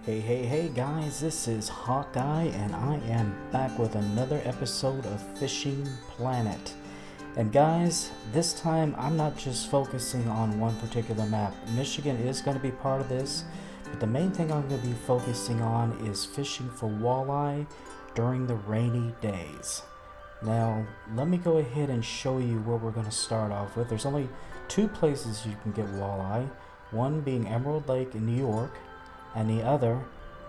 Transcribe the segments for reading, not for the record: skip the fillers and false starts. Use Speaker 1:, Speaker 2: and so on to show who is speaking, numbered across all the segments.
Speaker 1: Hey guys, this is Hawkeye and I am back with another episode of Fishing Planet. And guys, this time I'm not just focusing on one particular map. Michigan is going to be part of this, but the main thing I'm going to be focusing on is fishing for walleye during the rainy days. Now, let me go ahead and show you where we're going to start off with. There's only two places you can get walleye, one being Emerald Lake in New York, and the other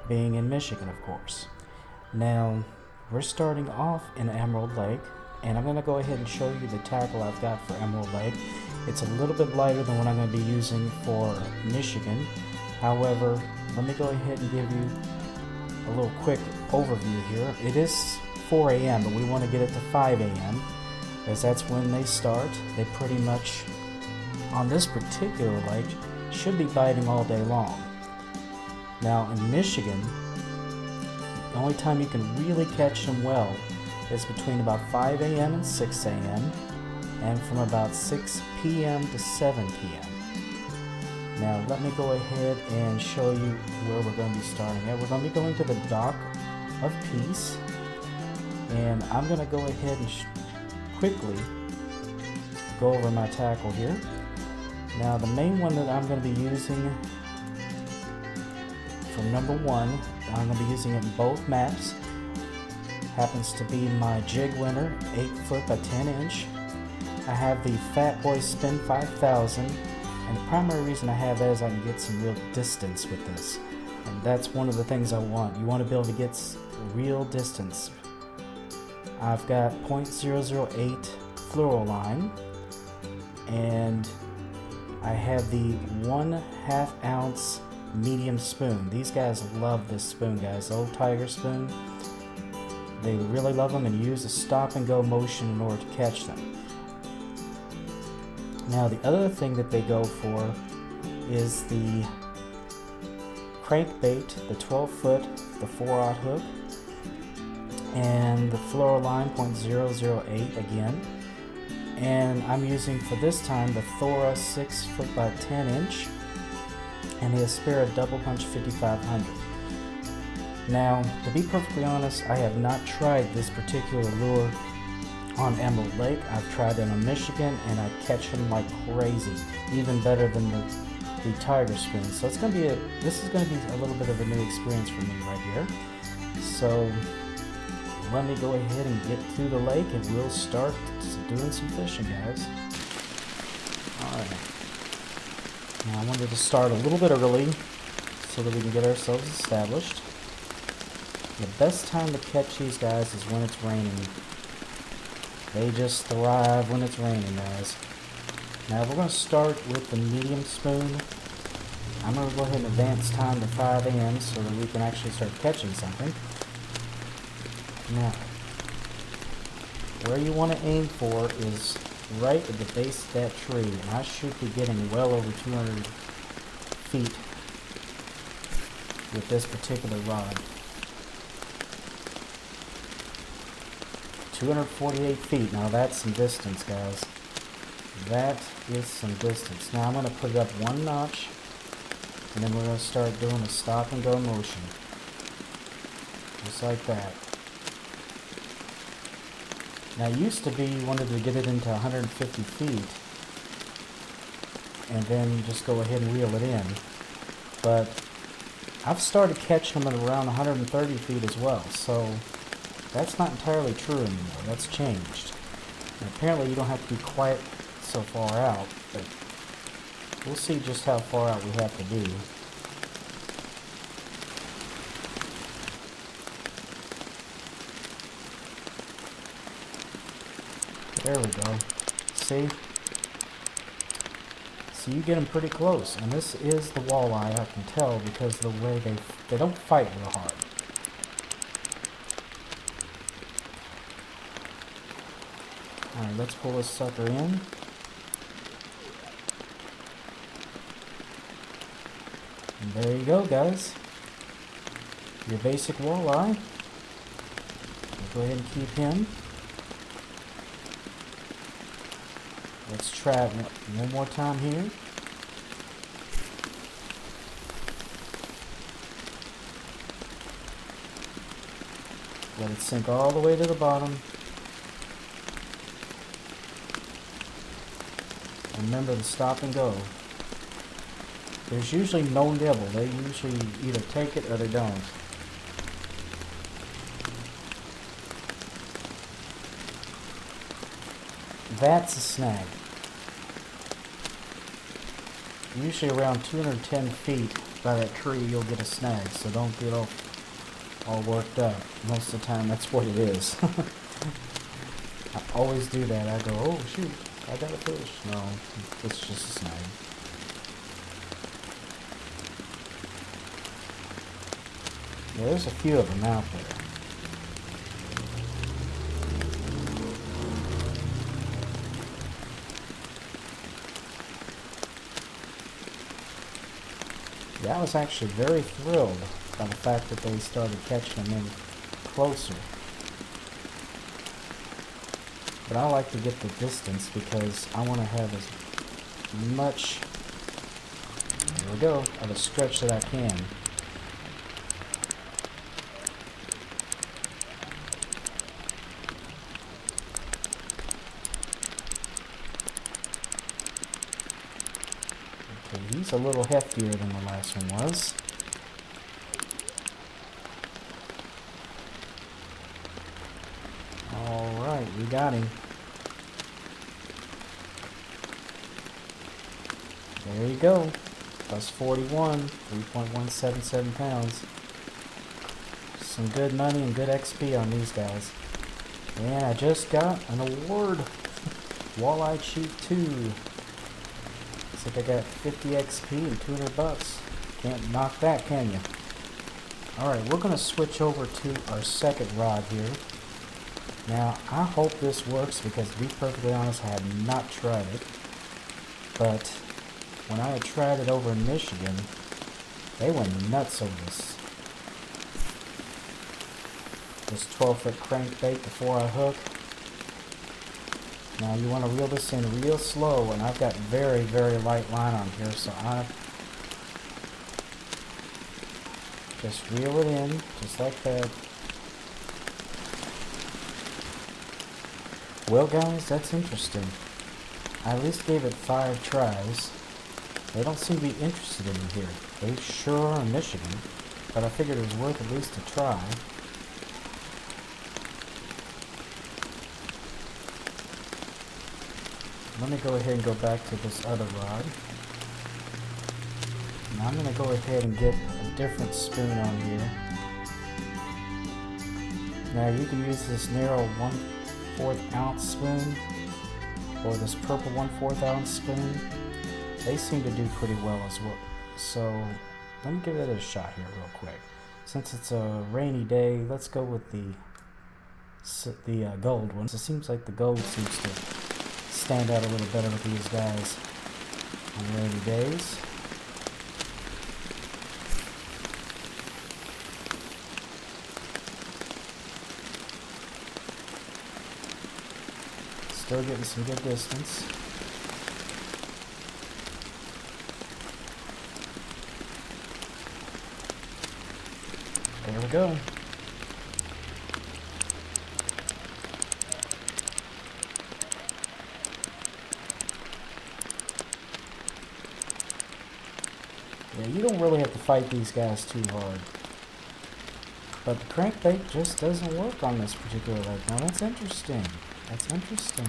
Speaker 1: being in Michigan, of course. Now, we're starting off in Emerald Lake, and I'm going to go ahead and show you the tackle I've got for Emerald Lake. It's a little bit lighter than what I'm going to be using for Michigan. However, let me go ahead and give you a little quick overview here. It is 4 a.m., but we want to get it to 5 a.m. as that's when they start. They pretty much, on this particular lake, should be biting all day long. Now in Michigan, the only time you can really catch them well is between about 5 a.m. and 6 a.m. and from about 6 p.m. to 7 p.m. Now let me go ahead and show you where we're going to be starting at. We're going to be going to the Dock of Peace, and I'm going to go ahead and quickly go over my tackle here. Now the main one that I'm going to be using for number one, I'm going to be using it in both maps. Happens to be my jig winner, 8 foot by 10 inch. I have the Fat Boy Spin 5000, and the primary reason I have that is I can get some real distance with this, and that's one of the things I want. You want to be able to get real distance. I've got .008 fluoro line, and I have the 1/2 ounce medium spoon. These guys love this spoon, guys. The old Tiger spoon. They really love them and use a stop and go motion in order to catch them. Now the other thing that they go for is the crankbait, the 12 foot, the 4/0 hook, and the fluoro line .008 again. And I'm using for this time the Thora 6 foot by 10 inch and the Aspera Double Punch 5500. Now, to be perfectly honest, I have not tried this particular lure on Emerald Lake. I've tried it on Michigan, and I catch them like crazy, even better than the Tiger spoon. So it's going to be this is going to be a little bit of a new experience for me right here. So let me go ahead and get to the lake, and we'll start doing some fishing, guys. All right. Now I wanted to start a little bit early so that we can get ourselves established. The best time to catch these guys is when it's raining. They just thrive when it's raining, guys. Now we're going to start with the medium spoon. I'm going to go ahead and advance time to 5 a.m. so that we can actually start catching something. Now, where you want to aim for is right at the base of that tree, and I should be getting well over 200 feet with this particular rod. 248 feet. Now that's some distance, guys. That is some distance. Now I'm going to put it up one notch, and then we're going to start doing a stop and go motion. Just like that. Now, it used to be you wanted to get it into 150 feet and then just go ahead and reel it in. But I've started catching them at around 130 feet as well, so that's not entirely true anymore. That's changed. And apparently you don't have to be quite so far out, but we'll see just how far out we have to be. There we go. See? So you get them pretty close. And this is the walleye, I can tell, because the way they don't fight real hard. Alright, let's pull this sucker in. And there you go, guys. Your basic walleye. We'll go ahead and keep him. Let's try it one more time here. Let it sink all the way to the bottom. Remember to stop and go. There's usually no nibble. They usually either take it or they don't. That's a snag. Usually around 210 feet by that tree you'll get a snag, so don't get all worked up. Most of the time that's what it is. I always do that. I go, oh shoot, I got a fish. No, it's just a snag. Yeah, there's a few of them out there. Yeah, I was actually very thrilled by the fact that they started catching them in closer. But I like to get the distance because I want to have as much, there we go, of a stretch that I can. Okay, he's a little heftier than the last one was. Alright, we got him. There you go. Plus 41, 3.177 pounds. Some good money and good XP on these guys. And I just got an award. Walleye Chief 2. Looks like I got 50 XP and 200 bucks. Can't knock that, can you? Alright, we're going to switch over to our second rod here. Now, I hope this works because, to be perfectly honest, I have not tried it. But when I had tried it over in Michigan, they went nuts over this 12-foot crankbait before I hook. Now you want to reel this in real slow, and I've got very, very light line on here, so I just reel it in, just like that. Well guys, that's interesting. I at least gave it 5 tries. They don't seem to be interested in me here. They sure are in Michigan, but I figured it was worth at least a try. Let me go ahead and go back to this other rod. Now I'm going to go ahead and get a different spoon on here. Now you can use this narrow 1/4 ounce spoon or this purple 1/4 ounce spoon. They seem to do pretty well as well. So let me give it a shot here real quick. Since it's a rainy day, let's go with the gold one. So it seems like the gold seems to stand out a little better with these guys on rainy days. Still getting some good distance. There we go. Yeah, you don't really have to fight these guys too hard. But the crankbait just doesn't work on this particular lake. Now that's interesting. That's interesting.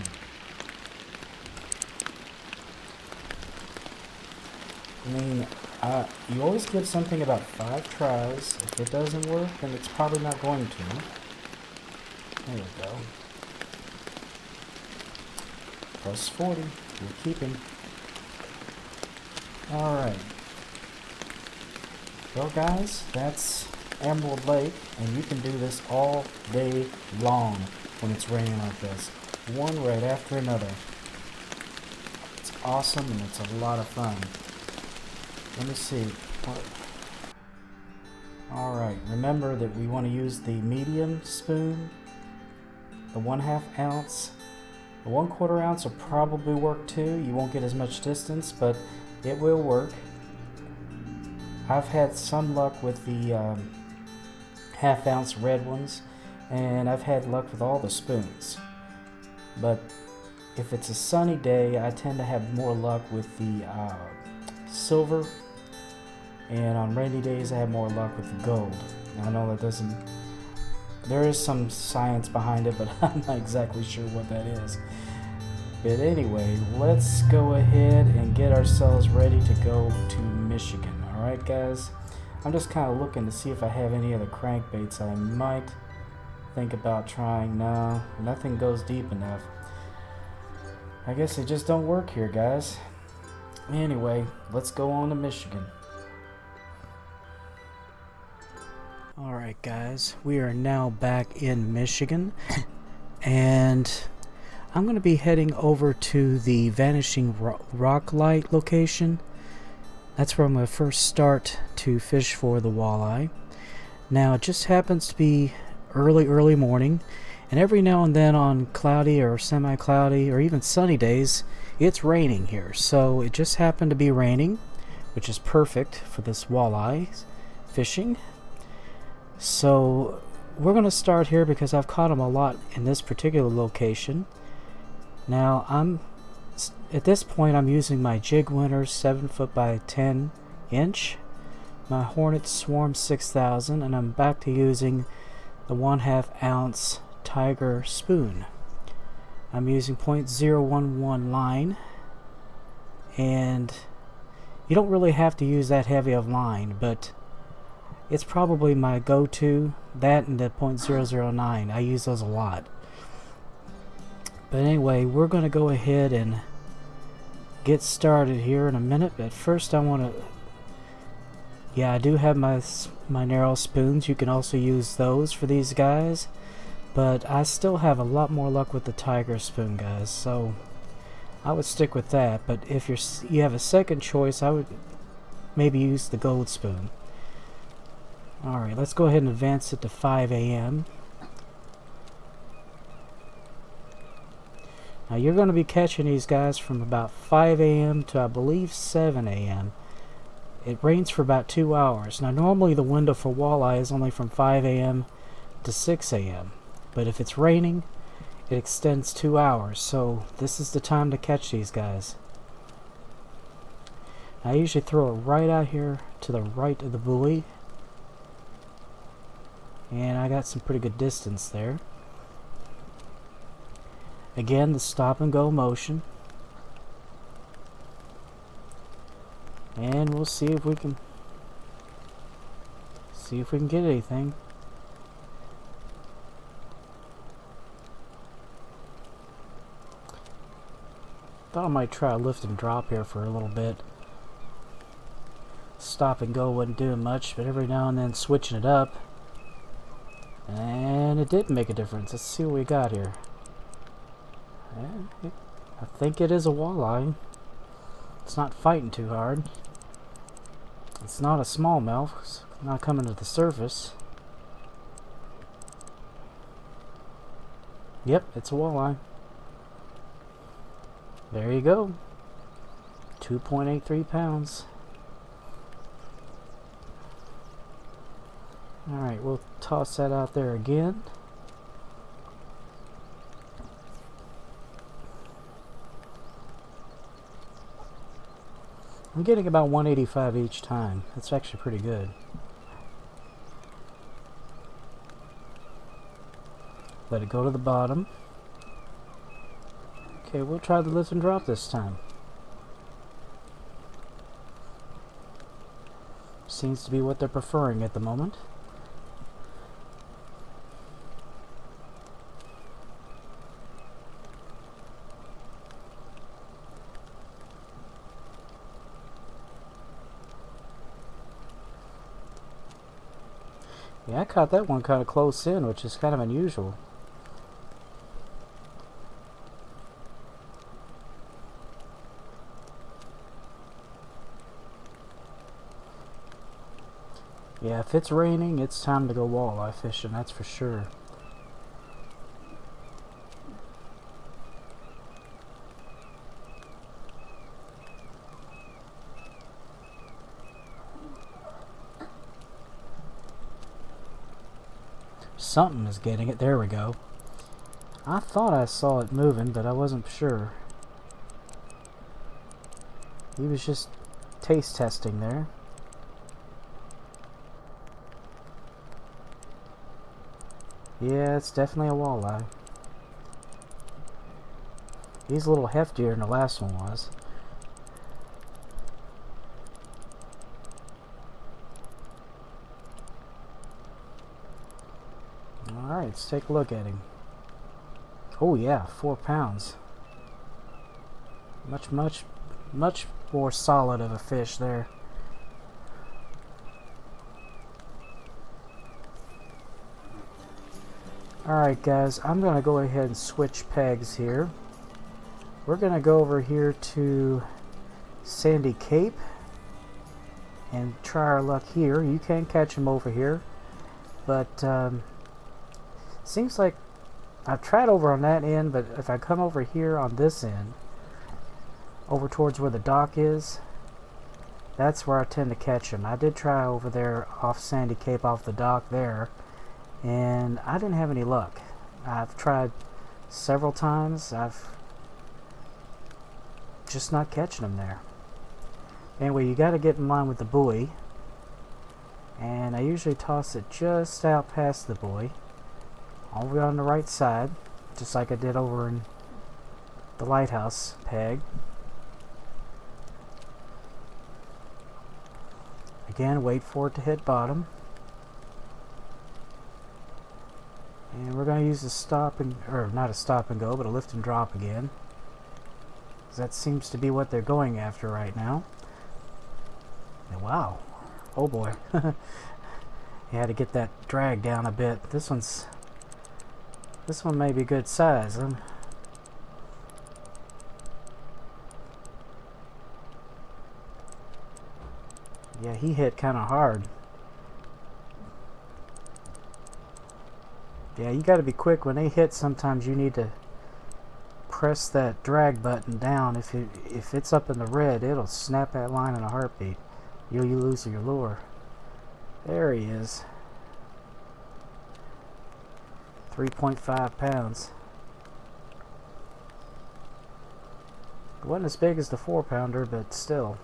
Speaker 1: I mean, you always give something about 5 tries. If it doesn't work, then it's probably not going to. There we go. Plus 40. We're keeping. Alright. Well guys, that's Emerald Lake, and you can do this all day long when it's raining like this. One right after another. It's awesome and it's a lot of fun. Let me see. Alright, remember that we want to use the medium spoon, the 1/2 ounce. The 1/4 ounce will probably work too. You won't get as much distance, but it will work. I've had some luck with the 1/2 ounce red ones, and I've had luck with all the spoons. But if it's a sunny day, I tend to have more luck with the silver, and on rainy days I have more luck with the gold. Now, I know that doesn't, there is some science behind it, but I'm not exactly sure what that is. But anyway, let's go ahead and get ourselves ready to go to Michigan. Alright guys, I'm just kind of looking to see if I have any other crankbaits I might think about trying. No, nothing goes deep enough. I guess they just don't work here, guys. Anyway, let's go on to Michigan. Alright guys, we are now back in Michigan, and I'm going to be heading over to the Vanishing Rock Light location. That's where I'm going to first start to fish for the walleye. Now, it just happens to be early morning, and every now and then on cloudy or semi-cloudy or even sunny days, it's raining here. So it just happened to be raining, which is perfect for this walleye fishing. So we're going to start here because I've caught them a lot in this particular location. Now, at this point I'm using my Jig Winner 7-foot by 10 inch, my Hornet Swarm 6000, and I'm back to using the 1/2 ounce Tiger spoon. I'm using .011 line, and you don't really have to use that heavy of line, but it's probably my go-to, that and the .009. I use those a lot. But anyway, we're going to go ahead and get started here in a minute. But first I want to, yeah, I do have my narrow spoons. You can also use those for these guys, but I still have a lot more luck with the Tiger spoon, guys, so I would stick with that. But if you have a second choice, I would maybe use the gold spoon. Alright, let's go ahead and advance it to 5 a.m. Now you're going to be catching these guys from about 5 a.m. to I believe 7 a.m. It rains for about 2 hours. Now normally the window for walleye is only from 5 a.m. to 6 a.m. But if it's raining, it extends 2 hours. So this is the time to catch these guys. I usually throw it right out here to the right of the buoy. And I got some pretty good distance there. Again, the stop and go motion. And we'll see if we can get anything. Thought I might try a lift and drop here for a little bit. Stop and go wasn't doing much, but every now and then switching it up. And it did make a difference. Let's see what we got here. I think it is a walleye. It's not fighting too hard. It's not a smallmouth. It's not coming to the surface. Yep, it's a walleye. There you go. 2.83 pounds. Alright, we'll toss that out there again. I'm getting about 185 each time. That's actually pretty good. Let it go to the bottom. Okay, we'll try the lift and drop this time. Seems to be what they're preferring at the moment. Yeah, I caught that one kind of close in, which is kind of unusual. Yeah, if it's raining, it's time to go walleye fishing, that's for sure. Something is getting it. There we go. I thought I saw it moving, but I wasn't sure. He was just taste testing there. Yeah, it's definitely a walleye. He's a little heftier than the last one was. Alright, let's take a look at him. Oh yeah, 4 pounds. Much more solid of a fish there. Alright guys, I'm going to go ahead and switch pegs here. We're going to go over here to Sandy Cape and try our luck here. You can catch them over here, but seems like I've tried over on that end, but if I come over here on this end, over towards where the dock is, that's where I tend to catch them. I did try over there off Sandy Cape, off the dock there, and I didn't have any luck. I've tried several times. I've just not catching them there. Anyway, you got to get in line with the buoy, and I usually toss it just out past the buoy, over on the right side, just like I did over in the lighthouse peg. Again, wait for it to hit bottom. And we're going to use a stop and, or not a stop and go, but a lift and drop again. That seems to be what they're going after right now. And wow. Oh boy. You had to get that drag down a bit. This one may be good size. Yeah, he hit kind of hard. Yeah, you got to be quick when they hit. Sometimes you need to press that drag button down. If it's up in the red, it'll snap that line in a heartbeat. You lose your lure. There he is. 3.5 pounds. It wasn't as big as the 4-pounder, but still.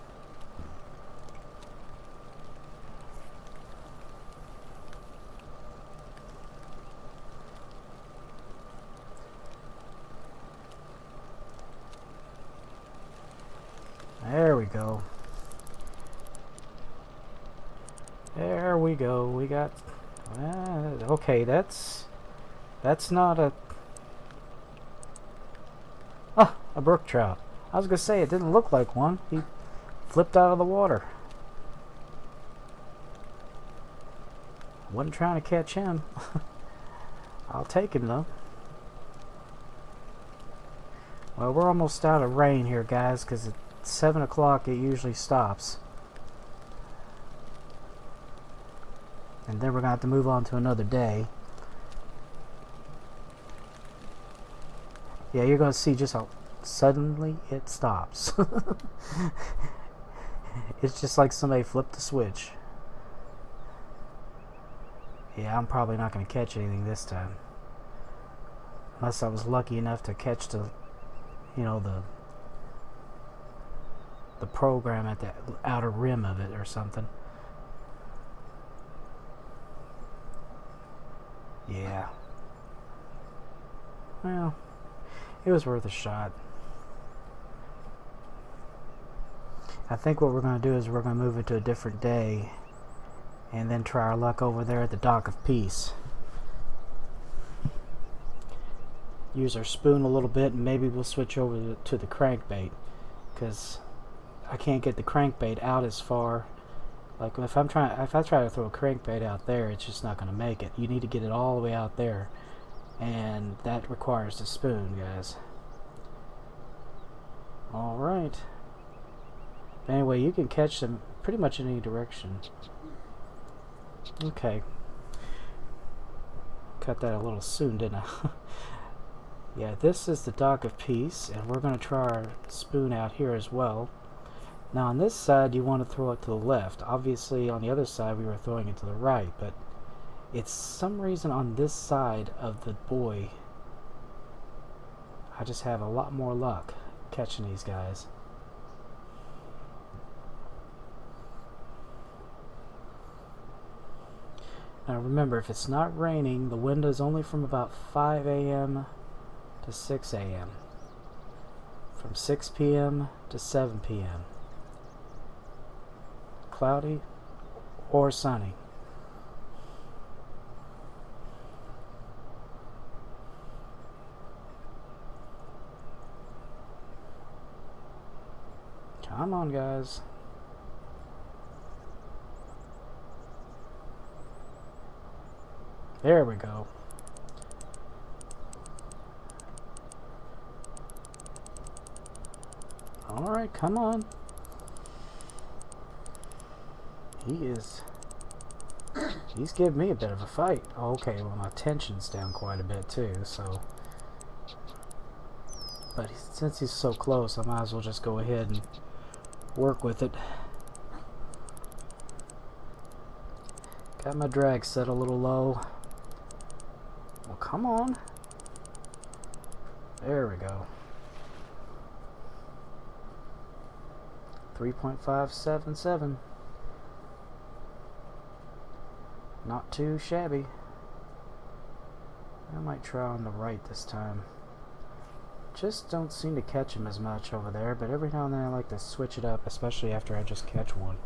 Speaker 1: There we go. There we go. We got... okay, that's not a... Ah, a brook trout. I was going to say, it didn't look like one. He flipped out of the water. Wasn't trying to catch him. I'll take him, though. Well, we're almost out of rain here, guys, because at 7 o'clock it usually stops. And then we're going to have to move on to another day. Yeah, you're going to see just how suddenly it stops. It's just like somebody flipped the switch. Yeah, I'm probably not going to catch anything this time. Unless I was lucky enough to catch the, you know, the program at the outer rim of it or something. Yeah. Well, it was worth a shot. I think what we're going to do is we're going to move it to a different day and then try our luck over there at the Dock of Peace. Use our spoon a little bit, and maybe we'll switch over to the crankbait, because I can't get the crankbait out as far. Like if I try to throw a crankbait out there, it's just not going to make it. You need to get it all the way out there, and that requires the spoon, guys. All right. Anyway, you can catch them pretty much in any direction. Okay. Cut that a little soon, didn't I? Yeah, this is the Dock of Peace, and we're going to try our spoon out here as well. Now on this side you want to throw it to the left. Obviously on the other side we were throwing it to the right, but It's some reason on this side of the buoy, I just have a lot more luck catching these guys. Now remember, if it's not raining, the window is only from about 5 a.m. to 6 a.m. From 6 p.m. to 7 p.m. Cloudy or sunny. Come on, guys. There we go. Alright, come on. He's giving me a bit of a fight. Okay, well, my tension's down quite a bit too, so. But since he's so close, I might as well just go ahead and work with it. Got my drag set a little low. Well, come on. There we go. 3.577. Not too shabby. I might try on the right this time. Just don't seem to catch him as much over there, but every now and then I like to switch it up, especially after I just catch one.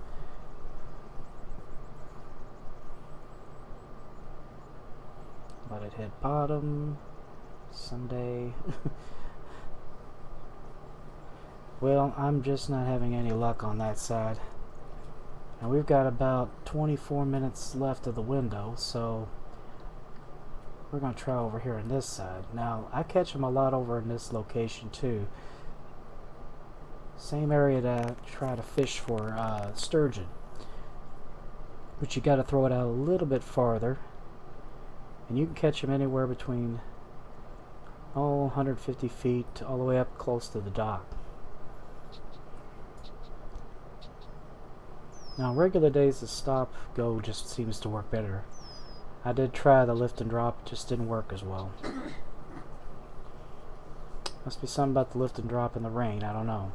Speaker 1: Let it hit bottom someday. Well, I'm just not having any luck on that side. And we've got about 24 minutes left of the window, so we're going to try over here on this side. Now, I catch them a lot over in this location too. Same area that I try to fish for sturgeon. But you got to throw it out a little bit farther. And you can catch them anywhere between 150 feet all the way up close to the dock. Now, regular days, the stop-go just seems to work better. I did try the lift and drop, just didn't work as well. Must be something about the lift and drop in the rain, I don't know.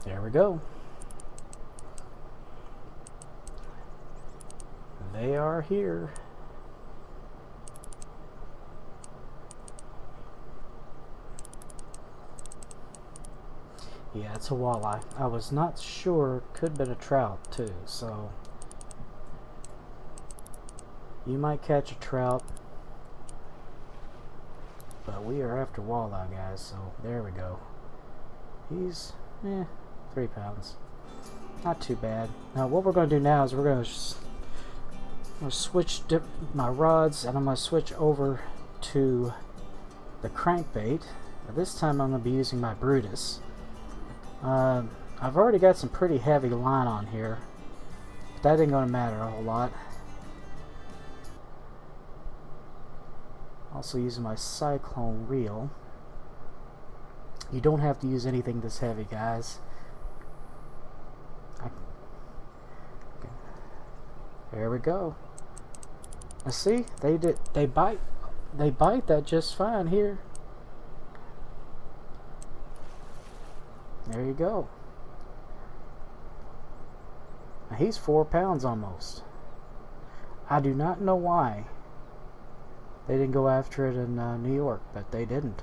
Speaker 1: There we go. They are here. Yeah, it's a walleye. I was not sure, could have been a trout too, so you might catch a trout, but we are after walleye, guys, so there we go. He's 3 pounds, not too bad. Now what we're going to do now is we're going to switch my rods, and I'm going to switch over to the crankbait. Now, this time I'm going to be using my Brutus. I've already got some pretty heavy line on here, but that ain't going to matter a whole lot. Also using my Cyclone reel. You don't have to use anything this heavy, guys. There we go. Now see, they bite that just fine here. There you go. Now he's 4 pounds almost. I do not know why they didn't go after it in New York, but they didn't.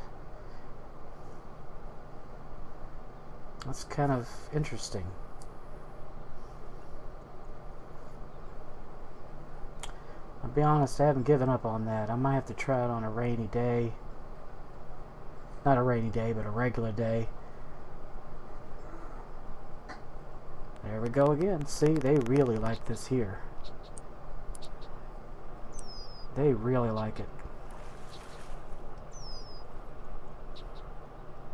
Speaker 1: That's kind of interesting. I'll be honest, I haven't given up on that. I might have to try it on a rainy day. Not a rainy day, but a regular day. There we go again. See, they really like this here. They really like it.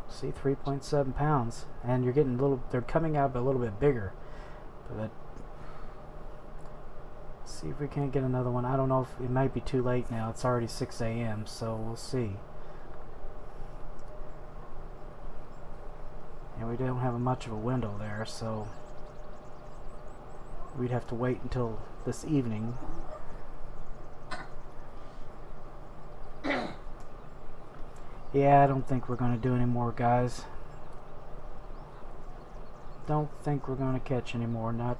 Speaker 1: See, 3.7 pounds. And you're getting they're coming out a little bit bigger. But see if we can't get another one. I don't know if it might be too late now. It's already 6 a.m. so we'll see. And we don't have much of a window there, so we'd have to wait until this evening. Yeah, I don't think we're going to do any more, guys. Don't think we're going to catch any more. Not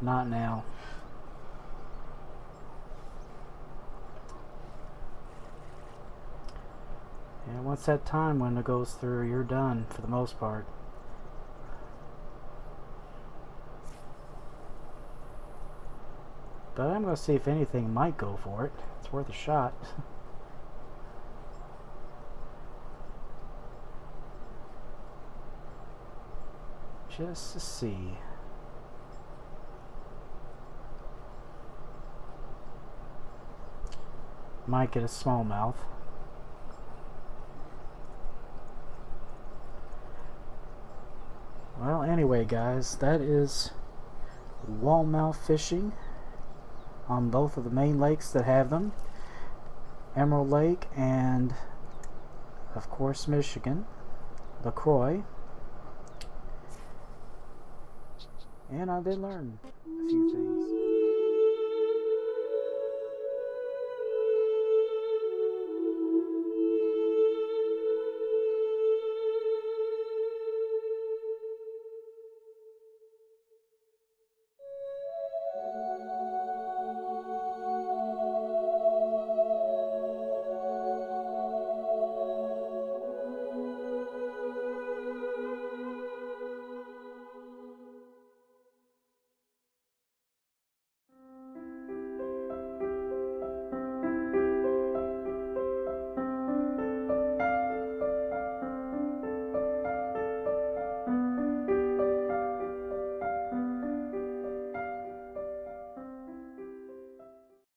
Speaker 1: now. And once that time window goes through, you're done for the most part. But I'm going to see if anything might go for it. It's worth a shot. Just to see. Might get a smallmouth. Well, anyway, guys, that is wallmouth fishing on both of the main lakes that have them. Emerald Lake and, of course, Michigan, LaCroix. And I did learn a few things.